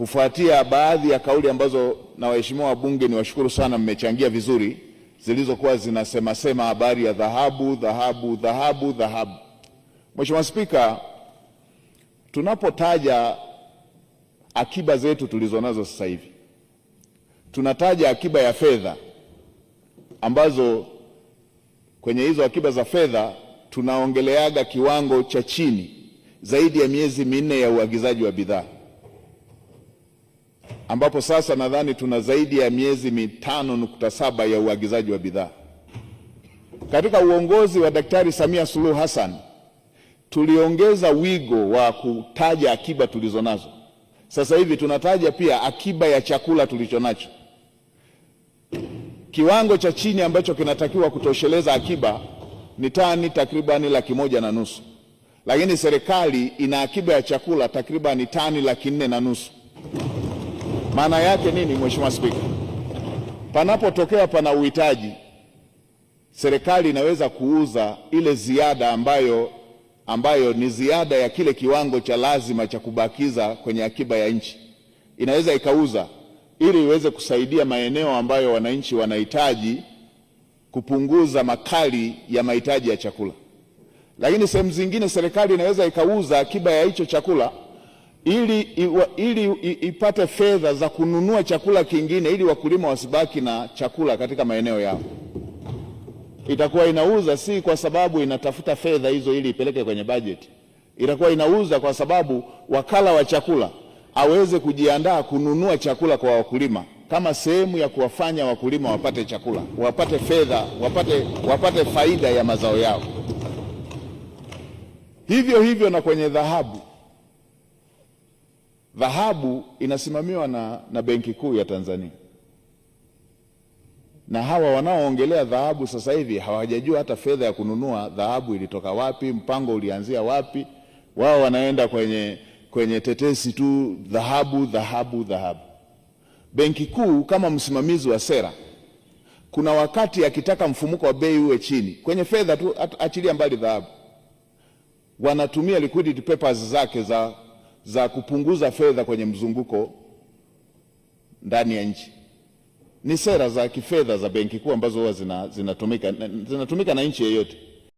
kufuatia baadhi ya kauli ambazo na waheshimiwa wabunge, ni washukuru sana, mmechangia vizuri, zilizokuwa zinasema habari ya dhahabu. Mheshimiwa Spika, tunapotaja akiba zetu tulizonazo sasa hivi, tunataja akiba ya fedha ambazo kwenye hizo akiba za fedha tunaongeleaga kiwango cha chini zaidi ya miezi 4 ya uagizaji wa bidhaa, ambapo sasa nadhani tuna zaidi ya miezi 5.7 ya uagizaji wa bidhaa. Katika uongozi wa Daktari Samia Suluhu Hassan tuliongeza wigo wa kutaja akiba tulizonazo. Sasa hivi tunataja pia akiba ya chakula tulichonacho. Kiwango cha chini ambacho kinatakiwa kutosheleza akiba ni tani takribani 1,500,000, lakini serikali ina akiba ya chakula takribani tani 450,000. Maana yake nini, Mheshimiwa Spika? Panapotokea pana uhitaji, serikali inaweza kuuza ile ziada ambayo ni ziada ya kile kiwango cha lazima cha kubakiza kwenye akiba ya nchi. Inaweza ikauza ili iweze kusaidia maeneo ambayo wananchi wanahitaji kupunguza makali ya mahitaji ya chakula. Lakini sehemu zingine serikali inaweza ikauza akiba ya hicho chakula ili ipate fedha za kununua chakula kingine, ili wakulima wasibaki na chakula katika maeneo yao. Itakuwa inauza si kwa sababu inatafuta fedha hizo ili ipeleke kwenye bajeti. Itakuwa inauza kwa sababu wakala wa chakula aweze kujiandaa kununua chakula kwa wakulima, kama sehemu ya kuwafanya wakulima wapate chakula, wapate fedha, wapate faida ya mazao yao. Hivyo na kwenye dhahabu. Dhahabu inasimamiwa na Benki Kuu ya Tanzania, na hawa wanaoongelea dhahabu sasa hivi hawajajua hata fedha ya kununua dhahabu ilitoka wapi, mpango ulianzia wapi. Wao wanaenda kwenye tetesi tu, dhahabu. Benki Kuu kama msimamizi wa sera, kuna wakati akitaka mfumuko wa bei uwe chini kwenye fedha tu, achilia mbali dhahabu, wanatumia liquidity papers zake za kupunguza fedha kwenye mzunguko ndani ya nchi. Ni sera za kifedha za Benki Kuu ambazo huwa zinatumika na nchi yoyote.